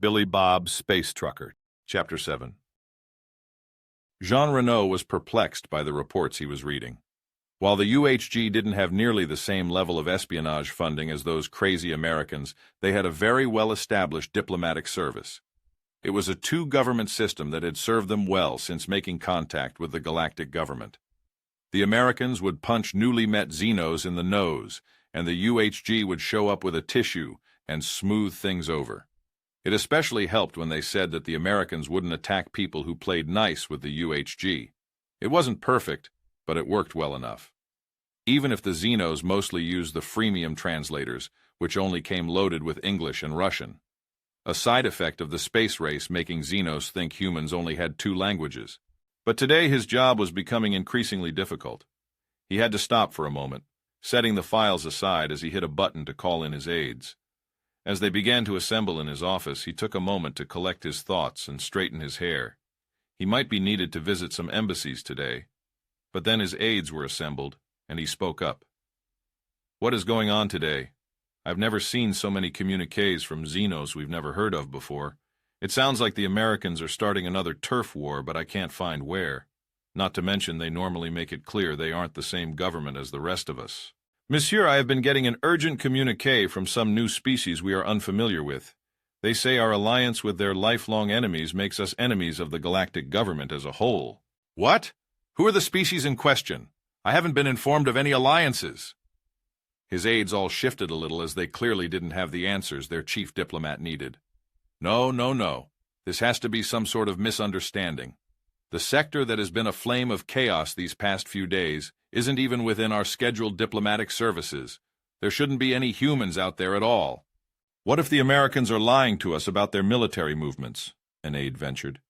Billy Bob, Space Trucker. Chapter 7. Jean Renaud was perplexed by the reports he was reading. While the UHG didn't have nearly the same level of espionage funding as those crazy Americans, they had a very well-established diplomatic service. It was a two-government system that had served them well since making contact with the galactic government. The Americans would punch newly met Xenos in the nose, and the UHG would show up with a tissue and smooth things over. It especially helped when they said that the Americans wouldn't attack people who played nice with the UHG. It wasn't perfect, but it worked well enough. Even if the Xenos mostly used the freemium translators, which only came loaded with English and Russian. A side effect of the space race making Xenos think humans only had two languages. But today his job was becoming increasingly difficult. He had to stop for a moment, setting the files aside as he hit a button to call in his aides. As they began to assemble in his office, he took a moment to collect his thoughts and straighten his hair. He might be needed to visit some embassies today. But then his aides were assembled, and he spoke up. "What is going on today? I've never seen so many communiques from Xenos we've never heard of before. It sounds like the Americans are starting another turf war, but I can't find where. Not to mention they normally make it clear they aren't the same government as the rest of us. Monsieur, I have been getting an urgent communique from some new species we are unfamiliar with. They say our alliance with their lifelong enemies makes us enemies of the galactic government as a whole." "What? Who are the species in question? I haven't been informed of any alliances." His aides all shifted a little as they clearly didn't have the answers their chief diplomat needed. No. This has to be some sort of misunderstanding. The sector that has been a flame of chaos these past few days isn't even within our scheduled diplomatic services. There shouldn't be any humans out there at all. What if the Americans are lying to us about their military movements? An aide ventured.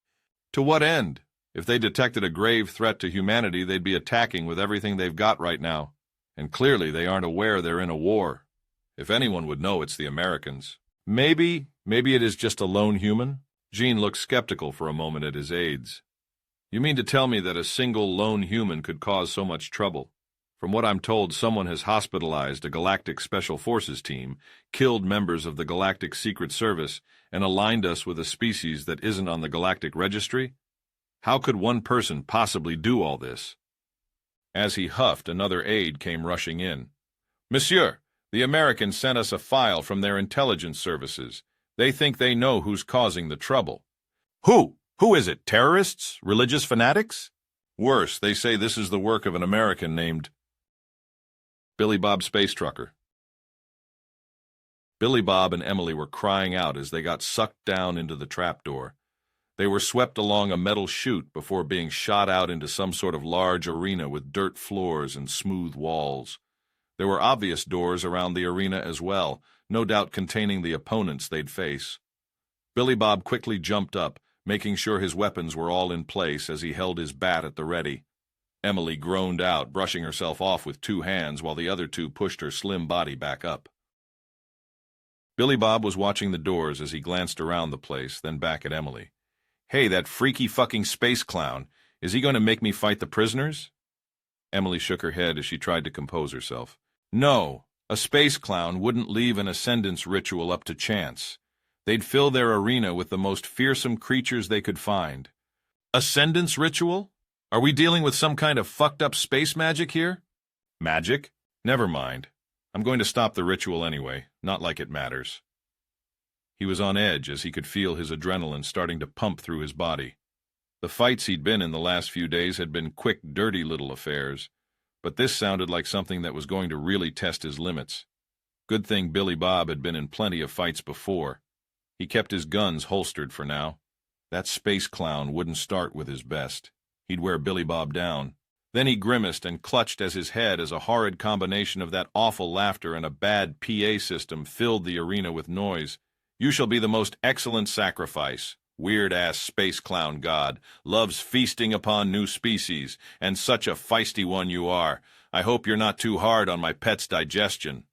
To what end? If they detected a grave threat to humanity, they'd be attacking with everything they've got right now. And clearly they aren't aware they're in a war. If anyone would know, it's the Americans. Maybe it is just a lone human? Jean looked skeptical for a moment at his aides. You mean to tell me that a single lone human could cause so much trouble? From what I'm told, someone has hospitalized a Galactic Special Forces team, killed members of the Galactic Secret Service, and aligned us with a species that isn't on the Galactic Registry? How could one person possibly do all this? As he huffed, another aide came rushing in. Monsieur, the Americans sent us a file from their intelligence services. They think they know who's causing the trouble. Who? Who is it? Terrorists? Religious fanatics? Worse, they say this is the work of an American named Billy Bob, Space Trucker. Billy Bob and Emily were crying out as they got sucked down into the trapdoor. They were swept along a metal chute before being shot out into some sort of large arena with dirt floors and smooth walls. There were obvious doors around the arena as well, no doubt containing the opponents they'd face. Billy Bob quickly jumped up, making sure his weapons were all in place as he held his bat at the ready. Emily groaned out, brushing herself off with two hands while the other two pushed her slim body back up. Billy Bob was watching the doors as he glanced around the place, then back at Emily. Hey, that freaky fucking space clown, is he going to make me fight the prisoners? Emily shook her head as she tried to compose herself. No, a space clown wouldn't leave an ascendance ritual up to chance. They'd fill their arena with the most fearsome creatures they could find. Ascendance ritual? Are we dealing with some kind of fucked up space magic here? Magic? Never mind. I'm going to stop the ritual anyway, not like it matters. He was on edge as he could feel his adrenaline starting to pump through his body. The fights he'd been in the last few days had been quick, dirty little affairs, but this sounded like something that was going to really test his limits. Good thing Billy Bob had been in plenty of fights before. He kept his guns holstered for now. That space clown wouldn't start with his best. He'd wear Billy Bob down. Then he grimaced and clutched at his head as a horrid combination of that awful laughter and a bad PA system filled the arena with noise. You shall be the most excellent sacrifice. Weird-ass space clown god. Loves feasting upon new species. And such a feisty one you are. I hope you're not too hard on my pet's digestion.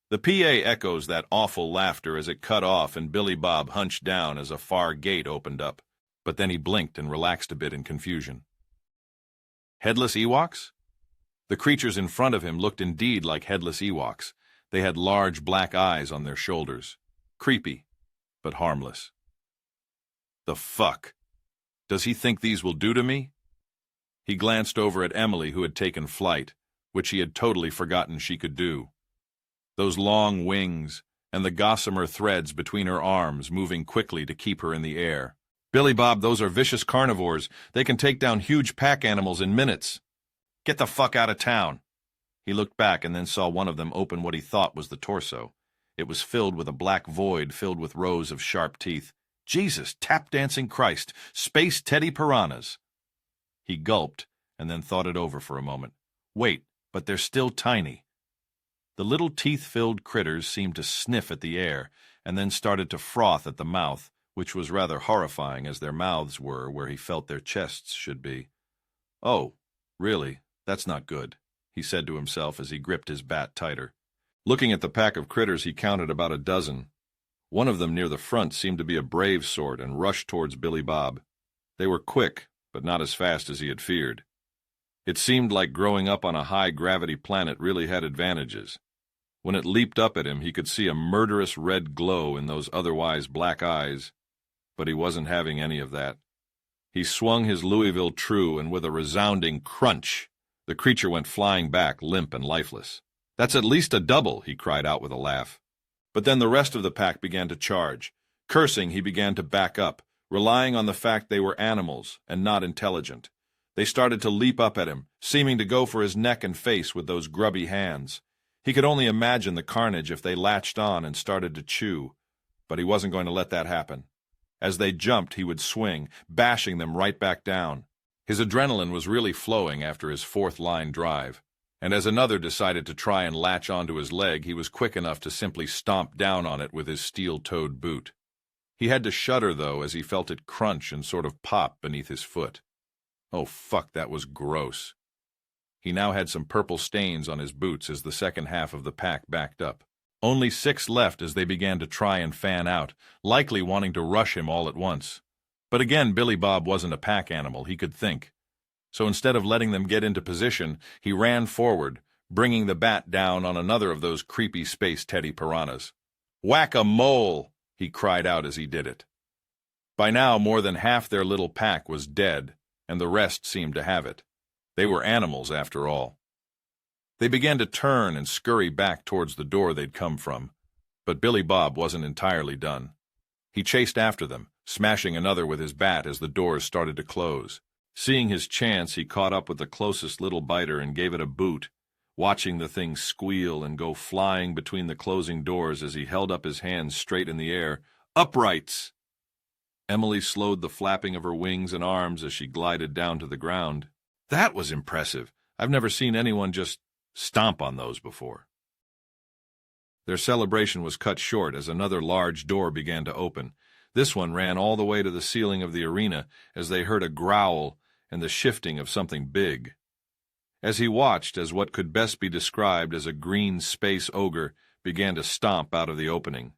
The PA echoes that awful laughter as it cut off and Billy Bob hunched down as a far gate opened up. But then he blinked and relaxed a bit in confusion. Headless Ewoks? The creatures in front of him looked indeed like headless Ewoks. They had large black eyes on their shoulders. Creepy, but harmless. The fuck? Does he think these will do to me? He glanced over at Emily, who had taken flight, which he had totally forgotten she could do. Those long wings and the gossamer threads between her arms moving quickly to keep her in the air. Billy Bob, those are vicious carnivores. They can take down huge pack animals in minutes. Get the fuck out of town. He looked back and then saw one of them open what he thought was the torso. It was filled with a black void filled with rows of sharp teeth. Jesus, tap-dancing Christ, space teddy piranhas. He gulped and then thought it over for a moment. Wait, but they're still tiny. The little teeth-filled critters seemed to sniff at the air and then started to froth at the mouth, which was rather horrifying as their mouths were where he felt their chests should be. Oh, really? That's not good, he said to himself as he gripped his bat tighter. Looking at the pack of critters, he counted about a dozen. One of them near the front seemed to be a brave sort and rushed towards Billy Bob. They were quick, but not as fast as he had feared. It seemed like growing up on a high-gravity planet really had advantages. When it leaped up at him, he could see a murderous red glow in those otherwise black eyes, but he wasn't having any of that. He swung his Louisville true, and with a resounding crunch, the creature went flying back, limp and lifeless. That's at least a double, he cried out with a laugh. But then the rest of the pack began to charge. Cursing, he began to back up, relying on the fact they were animals and not intelligent. They started to leap up at him, seeming to go for his neck and face with those grubby hands. He could only imagine the carnage if they latched on and started to chew, but he wasn't going to let that happen. As they jumped, he would swing, bashing them right back down. His adrenaline was really flowing after his fourth-line drive, and as another decided to try and latch onto his leg, he was quick enough to simply stomp down on it with his steel-toed boot. He had to shudder, though, as he felt it crunch and sort of pop beneath his foot. Oh, fuck, that was gross. He now had some purple stains on his boots as the second half of the pack backed up. Only 6 left as they began to try and fan out, likely wanting to rush him all at once. But again, Billy Bob wasn't a pack animal, he could think. So instead of letting them get into position, he ran forward, bringing the bat down on another of those creepy space teddy piranhas. Whack-a-mole! He cried out as he did it. By now, more than half their little pack was dead, and the rest seemed to have it. They were animals, after all. They began to turn and scurry back towards the door they'd come from, but Billy Bob wasn't entirely done. He chased after them, smashing another with his bat as the doors started to close. Seeing his chance, he caught up with the closest little biter and gave it a boot, watching the thing squeal and go flying between the closing doors as he held up his hands straight in the air. Uprights! Emily slowed the flapping of her wings and arms as she glided down to the ground. That was impressive. I've never seen anyone just stomp on those before. Their celebration was cut short as another large door began to open. This one ran all the way to the ceiling of the arena as they heard a growl and the shifting of something big. As he watched as what could best be described as a green space ogre began to stomp out of the opening.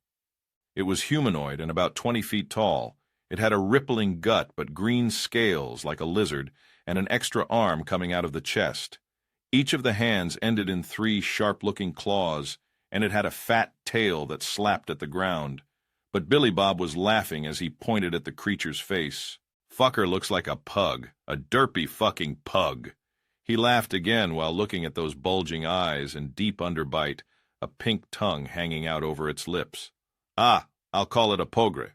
It was humanoid and about 20 feet tall. It had a rippling gut but green scales like a lizard and an extra arm coming out of the chest. Each of the hands ended in 3 sharp-looking claws, and it had a fat tail that slapped at the ground. But Billy Bob was laughing as he pointed at the creature's face. Fucker looks like a pug, a derpy fucking pug. He laughed again while looking at those bulging eyes and deep underbite, a pink tongue hanging out over its lips. Ah, I'll call it a pogre,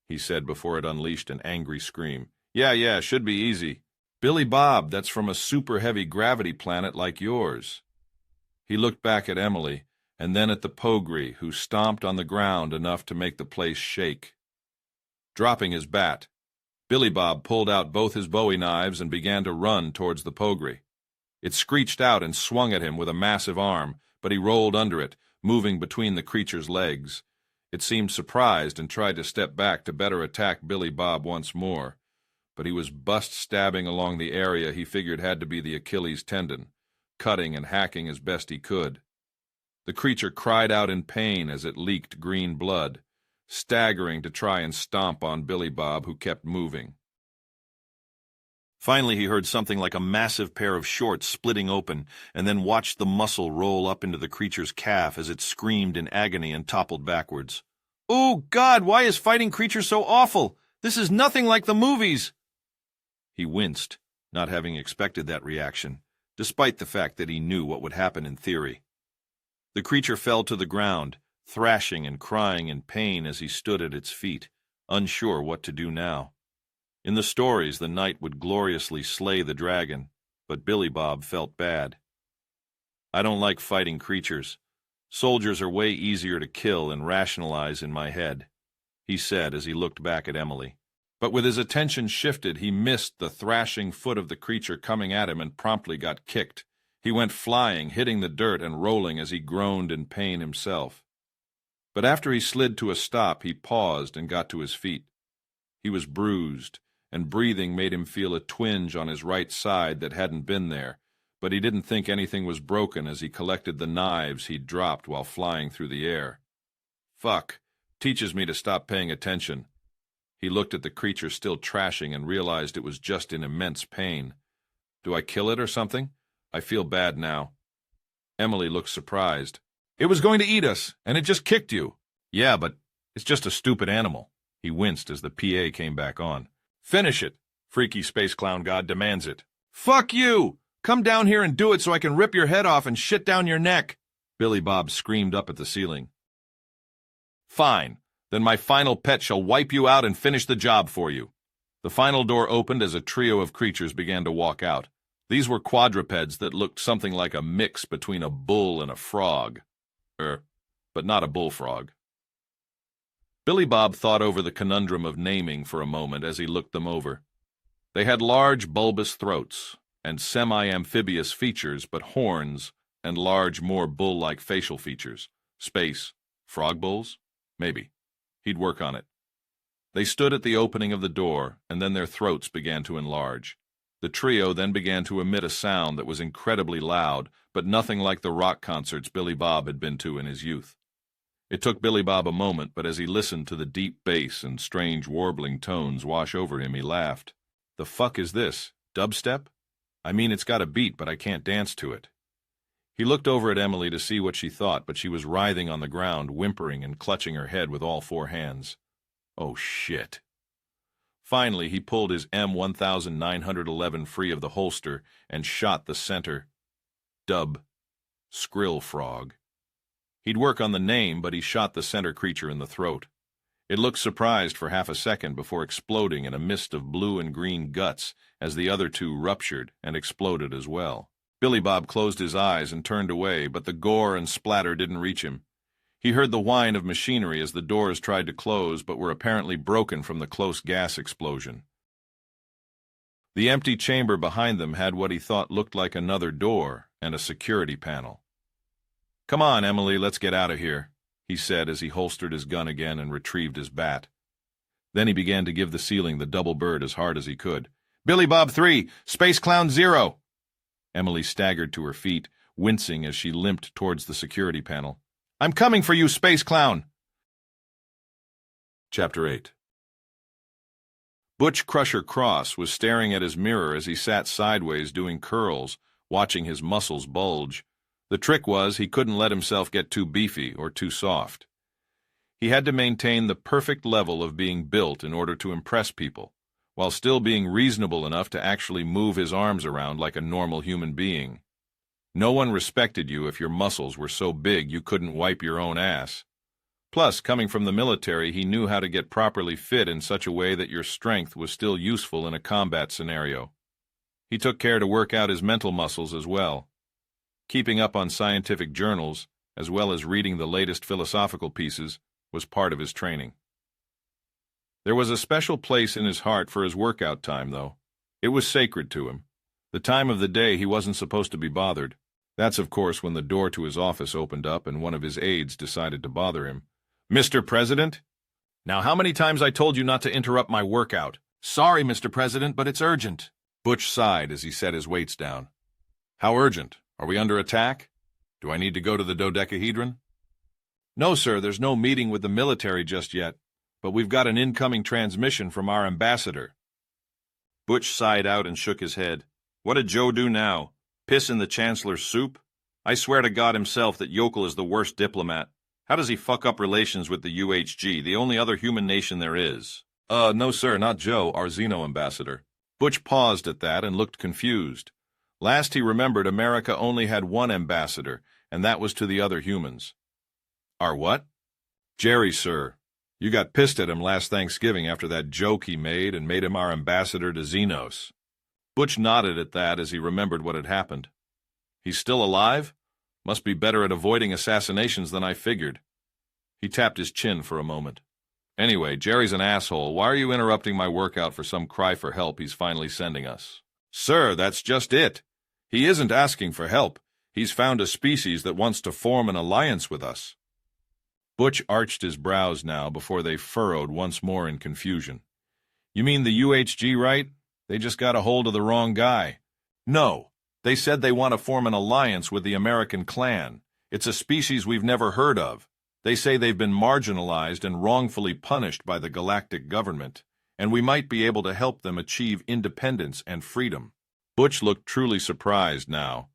he said before it unleashed an angry scream. Yeah, should be easy. Billy Bob, that's from a super-heavy gravity planet like yours. He looked back at Emily, and then at the pogre, who stomped on the ground enough to make the place shake. Dropping his bat, Billy Bob pulled out both his bowie knives and began to run towards the pogre. It screeched out and swung at him with a massive arm, but he rolled under it, moving between the creature's legs. It seemed surprised and tried to step back to better attack Billy Bob once more, but he was bust-stabbing along the area he figured had to be the Achilles tendon, cutting and hacking as best he could. The creature cried out in pain as it leaked green blood, staggering to try and stomp on Billy Bob, who kept moving. Finally, he heard something like a massive pair of shorts splitting open, and then watched the muscle roll up into the creature's calf as it screamed in agony and toppled backwards. "Oh, God, why is fighting creature so awful? This is nothing like the movies. He winced, not having expected that reaction, despite the fact that he knew what would happen in theory. The creature fell to the ground, thrashing and crying in pain as he stood at its feet, unsure what to do now. In the stories, the knight would gloriously slay the dragon, but Billy Bob felt bad. I don't like fighting creatures. Soldiers are way easier to kill and rationalize in my head, he said as he looked back at Emily. But with his attention shifted, he missed the thrashing foot of the creature coming at him and promptly got kicked. He went flying, hitting the dirt and rolling as he groaned in pain himself. But after he slid to a stop, he paused and got to his feet. He was bruised, and breathing made him feel a twinge on his right side that hadn't been there, but he didn't think anything was broken as he collected the knives he'd dropped while flying through the air. Fuck, teaches me to stop paying attention. He looked at the creature still trashing and realized it was just in immense pain. Do I kill it or something? I feel bad now. Emily looked surprised. It was going to eat us, and it just kicked you. Yeah, but it's just a stupid animal. He winced as the PA came back on. Finish it. Freaky space clown god demands it. Fuck you! Come down here and do it so I can rip your head off and shit down your neck. Billy Bob screamed up at the ceiling. Fine. Then my final pet shall wipe you out and finish the job for you. The final door opened as a trio of creatures began to walk out. These were quadrupeds that looked something like a mix between a bull and a frog. But not a bullfrog. Billy Bob thought over the conundrum of naming for a moment as he looked them over. They had large, bulbous throats and semi-amphibious features, but horns and large, more bull-like facial features. Space. Frog bulls? Maybe. He'd work on it. They stood at the opening of the door, and then their throats began to enlarge. The trio then began to emit a sound that was incredibly loud, but nothing like the rock concerts Billy Bob had been to in his youth. It took Billy Bob a moment, but as he listened to the deep bass and strange warbling tones wash over him, he laughed. The fuck is this? Dubstep? I mean, it's got a beat, but I can't dance to it. He looked over at Emily to see what she thought, but she was writhing on the ground, whimpering and clutching her head with all four hands. Oh, shit. Finally, he pulled his M1911 free of the holster and shot the center. Dub. Skrill frog. He'd work on the name, but he shot the center creature in the throat. It looked surprised for half a second before exploding in a mist of blue and green guts as the other two ruptured and exploded as well. Billy Bob closed his eyes and turned away, but the gore and splatter didn't reach him. He heard the whine of machinery as the doors tried to close but were apparently broken from the close gas explosion. The empty chamber behind them had what he thought looked like another door and a security panel. Come on, Emily, let's get out of here, he said as he holstered his gun again and retrieved his bat. Then he began to give the ceiling the double bird as hard as he could. Billy Bob 3, Space Clown 0. Emily staggered to her feet, wincing as she limped towards the security panel. I'm coming for you, Space Clown! Chapter 8. Butch Crusher Cross was staring at his mirror as he sat sideways doing curls, watching his muscles bulge. The trick was he couldn't let himself get too beefy or too soft. He had to maintain the perfect level of being built in order to impress people, while still being reasonable enough to actually move his arms around like a normal human being. No one respected you if your muscles were so big you couldn't wipe your own ass. Plus, coming from the military, he knew how to get properly fit in such a way that your strength was still useful in a combat scenario. He took care to work out his mental muscles as well. Keeping up on scientific journals, as well as reading the latest philosophical pieces, was part of his training. There was a special place in his heart for his workout time, though. It was sacred to him. The time of the day he wasn't supposed to be bothered. That's, of course, when the door to his office opened up and one of his aides decided to bother him. Mr. President? Now, how many times I told you not to interrupt my workout? Sorry, Mr. President, but it's urgent. Butch sighed as he set his weights down. How urgent? Are we under attack? Do I need to go to the dodecahedron? No, sir, there's no meeting with the military just yet, but we've got an incoming transmission from our ambassador. Butch sighed out and shook his head. What did Joe do now? Piss in the Chancellor's soup? I swear to God himself that Yokel is the worst diplomat. How does he fuck up relations with the UHG, the only other human nation there is? No, sir, not Joe, our Xeno ambassador. Butch paused at that and looked confused. Last he remembered, America only had one ambassador, and that was to the other humans. Our what? Jerry, sir. You got pissed at him last Thanksgiving after that joke he made and made him our ambassador to Xenos. Butch nodded at that as he remembered what had happened. He's still alive? Must be better at avoiding assassinations than I figured. He tapped his chin for a moment. Anyway, Jerry's an asshole. Why are you interrupting my workout for some cry for help he's finally sending us? Sir, that's just it. He isn't asking for help. He's found a species that wants to form an alliance with us. Butch arched his brows now before they furrowed once more in confusion. You mean the UHG, right? They just got a hold of the wrong guy. No, they said they want to form an alliance with the American clan. It's a species we've never heard of. They say they've been marginalized and wrongfully punished by the galactic government, and we might be able to help them achieve independence and freedom. Butch looked truly surprised now.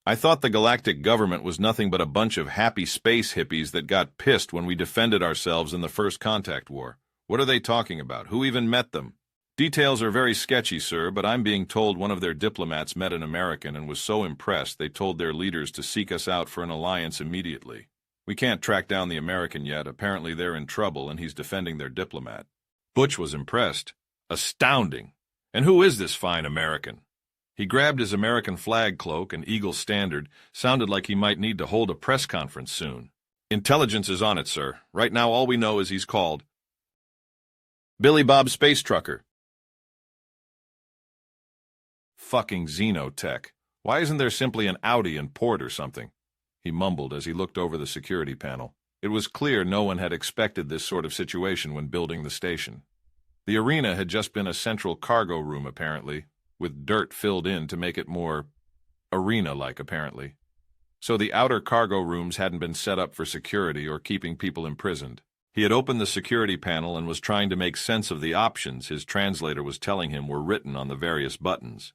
I thought the galactic government was nothing but a bunch of happy space hippies that got pissed when we defended ourselves in the First Contact War. What are they talking about? Who even met them? Details are very sketchy, sir, but I'm being told one of their diplomats met an American and was so impressed they told their leaders to seek us out for an alliance immediately. We can't track down the American yet. Apparently they're in trouble and he's defending their diplomat. Butch was impressed. Astounding. And who is this fine American? He grabbed his American flag cloak and Eagle standard. Sounded like he might need to hold a press conference soon. Intelligence is on it, sir. Right now all we know is he's called Billy Bob Space Trucker. Fucking Xenotech. Why isn't there simply an Audi in port or something? He mumbled as he looked over the security panel. It was clear no one had expected this sort of situation when building the station. The arena had just been a central cargo room, apparently, with dirt filled in to make it more arena-like, apparently. So the outer cargo rooms hadn't been set up for security or keeping people imprisoned. He had opened the security panel and was trying to make sense of the options his translator was telling him were written on the various buttons.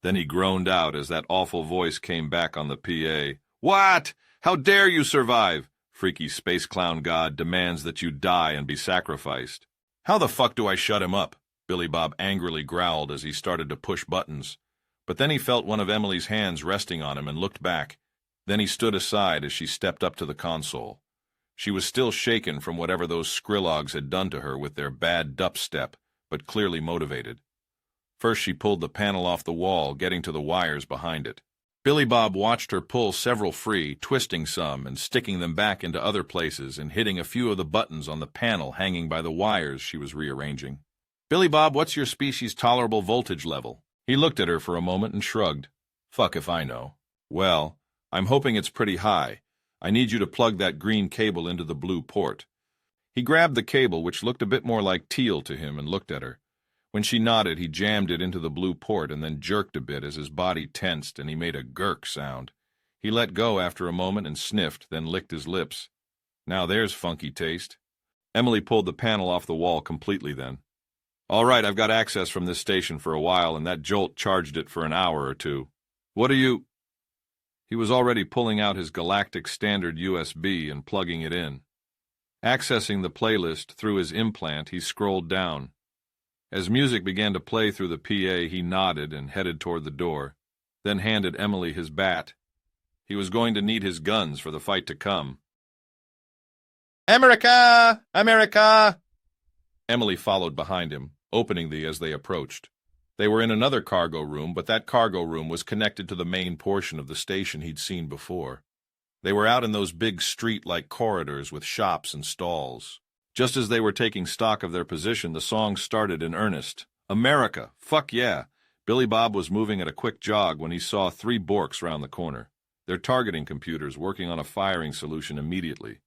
Then he groaned out as that awful voice came back on the PA. What? How dare you survive? Freaky space clown god demands that you die and be sacrificed. How the fuck do I shut him up? Billy Bob angrily growled as he started to push buttons. But then he felt one of Emily's hands resting on him and looked back. Then he stood aside as she stepped up to the console. She was still shaken from whatever those Skrillex had done to her with their bad dubstep, but clearly motivated. First she pulled the panel off the wall, getting to the wires behind it. Billy Bob watched her pull several free, twisting some and sticking them back into other places and hitting a few of the buttons on the panel hanging by the wires she was rearranging. Billy Bob, what's your species' tolerable voltage level? He looked at her for a moment and shrugged. Fuck if I know. Well, I'm hoping it's pretty high. I need you to plug that green cable into the blue port. He grabbed the cable, which looked a bit more like teal to him, and looked at her. When she nodded, he jammed it into the blue port and then jerked a bit as his body tensed and he made a gurk sound. He let go after a moment and sniffed, then licked his lips. Now there's funky taste. Emily pulled the panel off the wall completely then. All right, I've got access from this station for a while, and that jolt charged it for an hour or two. What are you... He was already pulling out his galactic standard USB and plugging it in. Accessing the playlist through his implant, he scrolled down. As music began to play through the PA, he nodded and headed toward the door, then handed Emily his bat. He was going to need his guns for the fight to come. America! America! Emily followed behind him, opening the as they approached. They were in another cargo room, but that cargo room was connected to the main portion of the station he'd seen before. They were out in those big street-like corridors with shops and stalls. Just as they were taking stock of their position, the song started in earnest. America! Fuck yeah! Billy Bob was moving at a quick jog when he saw 3 Borks round the corner, their targeting computers working on a firing solution immediately.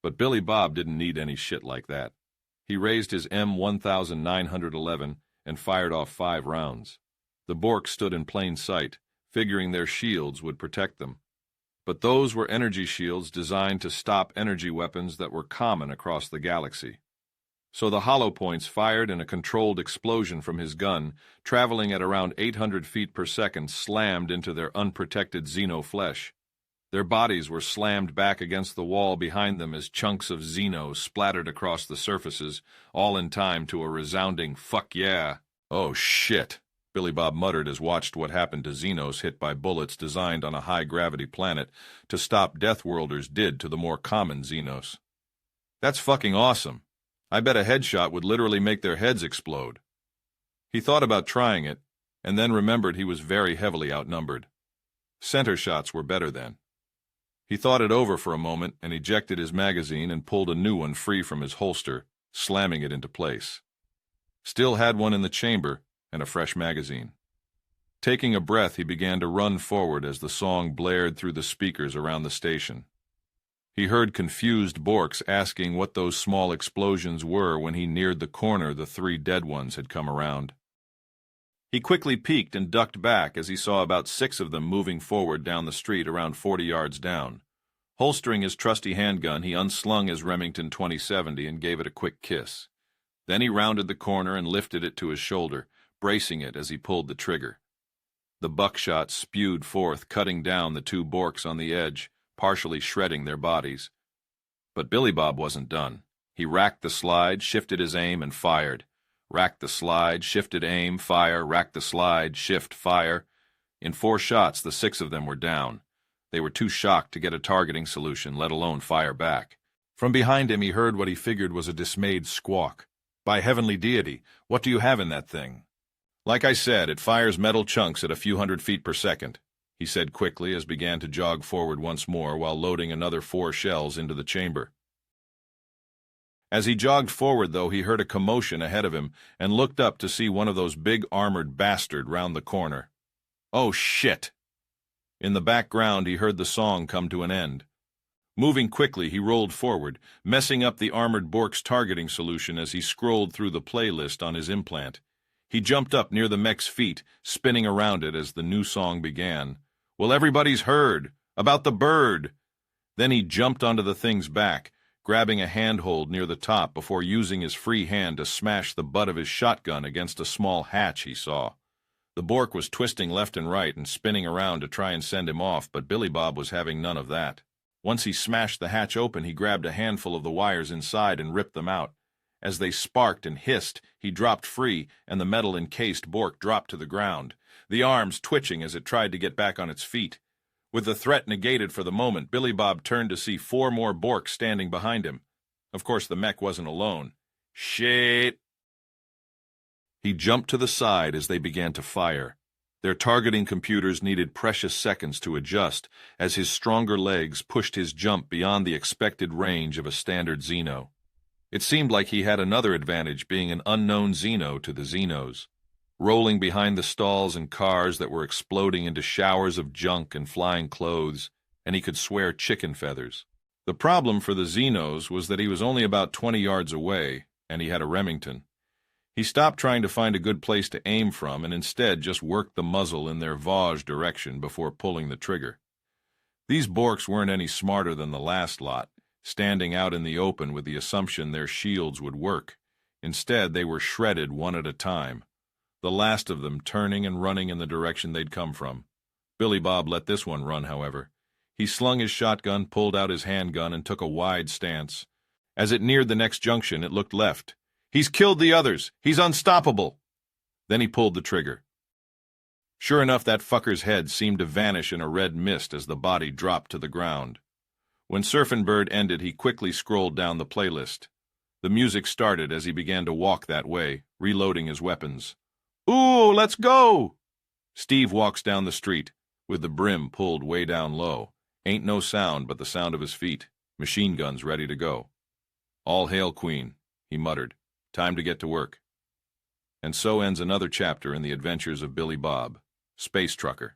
But Billy Bob didn't need any shit like that. He raised his M1911 and fired off 5 rounds. The Borks stood in plain sight, figuring their shields would protect them. But those were energy shields designed to stop energy weapons that were common across the galaxy. So the hollow points fired in a controlled explosion from his gun, traveling at around 800 feet per second, slammed into their unprotected xeno flesh. Their bodies were slammed back against the wall behind them as chunks of Xeno splattered across the surfaces, all in time to a resounding "fuck yeah." "Oh shit," Billy Bob muttered as watched what happened to Xenos hit by bullets designed on a high-gravity planet to stop Deathworlders did to the more common Xenos. "That's fucking awesome. I bet a headshot would literally make their heads explode." He thought about trying it, and then remembered he was very heavily outnumbered. Center shots were better then. He thought it over for a moment and ejected his magazine and pulled a new one free from his holster, slamming it into place. Still had one in the chamber and a fresh magazine. Taking a breath, he began to run forward as the song blared through the speakers around the station. He heard confused Borks asking what those small explosions were when he neared the corner the three dead ones had come around. He quickly peeked and ducked back as he saw about 6 of them moving forward down the street around 40 yards down. Holstering his trusty handgun, he unslung his Remington 2070 and gave it a quick kiss. Then he rounded the corner and lifted it to his shoulder, bracing it as he pulled the trigger. The buckshot spewed forth, cutting down the 2 Borks on the edge, partially shredding their bodies. But Billy Bob wasn't done. He racked the slide, shifted his aim, and fired. Racked the slide, shifted aim, fire, racked the slide, shift, fire. In 4 shots, the 6 of them were down. They were too shocked to get a targeting solution, let alone fire back. From behind him, he heard what he figured was a dismayed squawk. "By heavenly deity, what do you have in that thing?" "Like I said, it fires metal chunks at a few hundred feet per second," he said quickly as began to jog forward once more while loading another 4 shells into the chamber. As he jogged forward, though, he heard a commotion ahead of him and looked up to see one of those big armored bastards round the corner. "Oh, shit!" In the background, he heard the song come to an end. Moving quickly, he rolled forward, messing up the armored Bork's targeting solution as he scrolled through the playlist on his implant. He jumped up near the mech's feet, spinning around it as the new song began. "Well, everybody's heard! About the bird!" Then he jumped onto the thing's back, grabbing a handhold near the top before using his free hand to smash the butt of his shotgun against a small hatch he saw. The Bork was twisting left and right and spinning around to try and send him off, but Billy Bob was having none of that. Once he smashed the hatch open, he grabbed a handful of the wires inside and ripped them out. As they sparked and hissed, he dropped free, and the metal-encased Bork dropped to the ground, the arms twitching as it tried to get back on its feet. With the threat negated for the moment, Billy Bob turned to see 4 more Borks standing behind him. Of course, the mech wasn't alone. "Shit!" He jumped to the side as they began to fire. Their targeting computers needed precious seconds to adjust as his stronger legs pushed his jump beyond the expected range of a standard Xeno. It seemed like he had another advantage being an unknown Xeno to the Xenos. Rolling behind the stalls and cars that were exploding into showers of junk and flying clothes, and he could swear chicken feathers. The problem for the Xenos was that he was only about 20 yards away, and he had a Remington. He stopped trying to find a good place to aim from and instead just worked the muzzle in their Vosges direction before pulling the trigger. These Borks weren't any smarter than the last lot, standing out in the open with the assumption their shields would work. Instead, they were shredded one at a time, the last of them turning and running in the direction they'd come from. Billy Bob let this one run, however. He slung his shotgun, pulled out his handgun, and took a wide stance. As it neared the next junction, it looked left. "He's killed the others! He's unstoppable!" Then he pulled the trigger. Sure enough, that fucker's head seemed to vanish in a red mist as the body dropped to the ground. When Surfin' Bird ended, he quickly scrolled down the playlist. The music started as he began to walk that way, reloading his weapons. "Ooh, let's go!" Steve walks down the street, with the brim pulled way down low. Ain't no sound but the sound of his feet, machine guns ready to go. "All hail, Queen," he muttered. "Time to get to work." And so ends another chapter in the adventures of Billy Bob, Space Trucker.